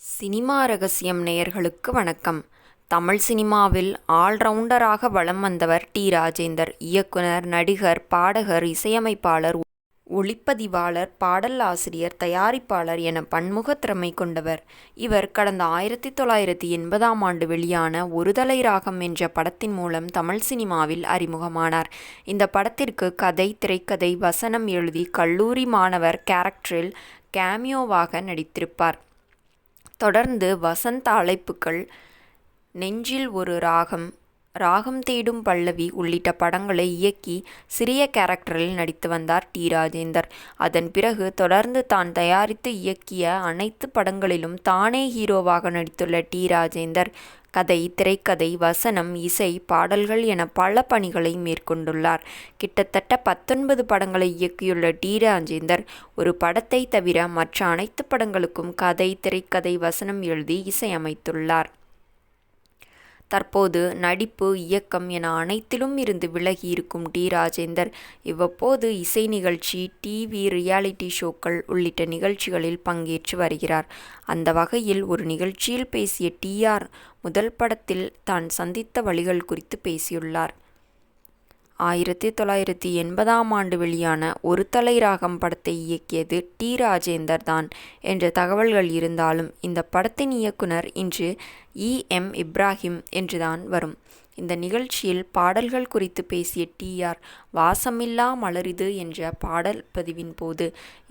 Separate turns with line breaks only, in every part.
Cinema ரகசியம் நேயர்களுக்கு வணக்கம். தமிழ் சினிமாவில் ஆல்ரவுண்டராக வலம் வந்தவர் டி. ராஜேந்தர். இயக்குனர், நடிகர், பாடகர், இசையமைப்பாளர், ஒளிப்பதிவாளர், பாடல் ஆசிரியர், தயாரிப்பாளர் என பன்முக திறமை கொண்டவர். இவர் கடந்த 1980ஆம் ஆண்டு வெளியான ஒருதலை ராகம் என்ற படத்தின் மூலம் தமிழ் சினிமாவில் அறிமுகமானார். இந்த படத்திற்கு கதை, திரைக்கதை, வசனம் எழுதி கல்லூரி மாணவர் கேரக்டரில் கேமியோவாக நடித்திருப்பார். தொடர்ந்து வசந்த அழைப்புகள், நெஞ்சில் ஒரு ராகம், ராகம் தேடும் பல்லவி உள்ளிட்ட படங்களை இயக்கி சிறிய கேரக்டரில் நடித்து வந்தார் டி. ராஜேந்தர். அதன் பிறகு தொடர்ந்து தான் தயாரித்து இயக்கிய அனைத்து படங்களிலும் தானே ஹீரோவாக நடித்துள்ள டி. ராஜேந்தர் கதை, திரைக்கதை, வசனம், இசை, பாடல்கள் என பல பணிகளை மேற்கொண்டுள்ளார். கிட்டத்தட்ட 19 படங்களை இயக்கியுள்ள டி. ராஜேந்தர் ஒரு படத்தை தவிர மற்ற அனைத்து படங்களுக்கும் கதை, திரைக்கதை, வசனம் எழுதி இசையமைத்துள்ளார். தற்போது நடிப்பு, இயக்கம் என அனைத்திலும் இருந்து விலகி இருக்கும் டி. ராஜேந்தர் இவ்வப்போது இசை நிகழ்ச்சி, டிவி ரியாலிட்டி ஷோக்கள் உள்ளிட்ட நிகழ்ச்சிகளில் பங்கேற்று வருகிறார். அந்த வகையில் ஒரு நிகழ்ச்சியில் பேசிய டி.ஆர். முதல் படத்தில் தான் சந்தித்த வலிகள் குறித்து பேசியுள்ளார். 1980ஆம் ஆண்டு வெளியான ஒருதலை ராகம் படத்தை இயக்கியது டி. ராஜேந்தர் தான் என்ற தகவல்கள் இருந்தாலும் இந்த படத்தின் இயக்குனர் இன்று E.M. இப்ராஹிம் என்றுதான் வரும். இந்த நிகழ்ச்சியில் பாடல்கள் குறித்து பேசிய டி.ஆர். வாசமில்லா மலரிது என்ற பாடல் பதிவின் போது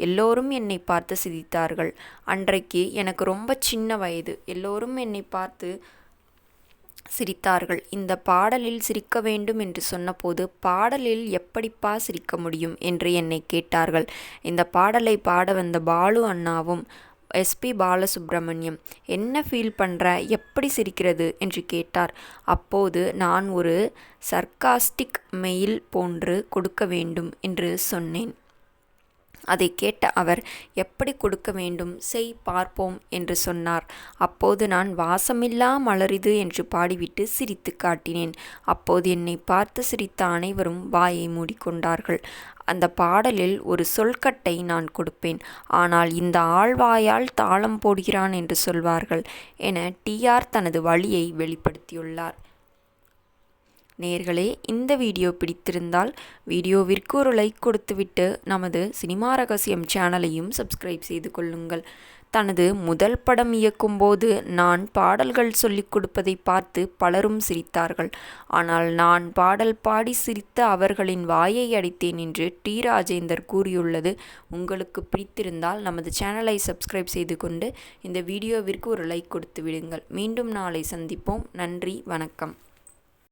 எல்லோரும் என்னை பார்த்து சிரித்தார்கள். அன்றைக்கு எனக்கு ரொம்ப சின்ன வயது. எல்லோரும் என்னை பார்த்து சிரித்தார்கள். இந்த பாடலில் சிரிக்க வேண்டும் என்று சொன்னபோது, பாடலில் எப்படிப்பா சிரிக்க முடியும் என்று என்னை கேட்டார்கள். இந்த பாடலை பாட வந்த பாலு அண்ணாவும் எஸ்.பி. பாலசுப்ரமணியம் என்ன ஃபீல் பண்ற, எப்படி சிரிக்கிறது என்று கேட்டார். அப்போது நான் ஒரு சர்காஸ்டிக் மெயில் போன்று கொடுக்க வேண்டும் என்று சொன்னேன். அதை கேட்ட அவர், எப்படி கொடுக்க வேண்டும், செய் பார்ப்போம் என்று சொன்னார். அப்போது நான் வாசமில்லா மலரிது என்று பாடிவிட்டு சிரித்து காட்டினேன். அப்போது என்னை பார்த்து சிரித்த அனைவரும் வாயை மூடிக்கொண்டார்கள். அந்த பாடலில் ஒரு சொல்கட்டை நான் கொடுப்பேன், ஆனால் இந்த ஆள்வாயால் தாளம் போடுகிறான் என்று சொல்வார்கள் என டி.ஆர். தனது வலியை வெளிப்படுத்தியுள்ளார். நேயர்களே, இந்த வீடியோ பிடித்திருந்தால் வீடியோவிற்கு ஒரு லைக் கொடுத்துவிட்டு நமது சினிமா ரகசியம் சேனலையும் சப்ஸ்கிரைப் செய்து கொள்ளுங்கள். தனது முதல் படம் இயக்கும்போது நான் பாடல்கள் சொல்லிக் கொடுப்பதை பார்த்து பலரும் சிரித்தார்கள். ஆனால் நான் பாடல் பாடி சிரித்த அவர்களின் வாயை அடைத்தேன் என்று டி. ராஜேந்தர் கூறியுள்ளது உங்களுக்கு பிடித்திருந்தால் நமது சேனலை சப்ஸ்கிரைப் செய்து கொண்டு இந்த வீடியோவிற்கு ஒரு லைக் கொடுத்து விடுங்கள். மீண்டும் நாளை சந்திப்போம். நன்றி, வணக்கம்.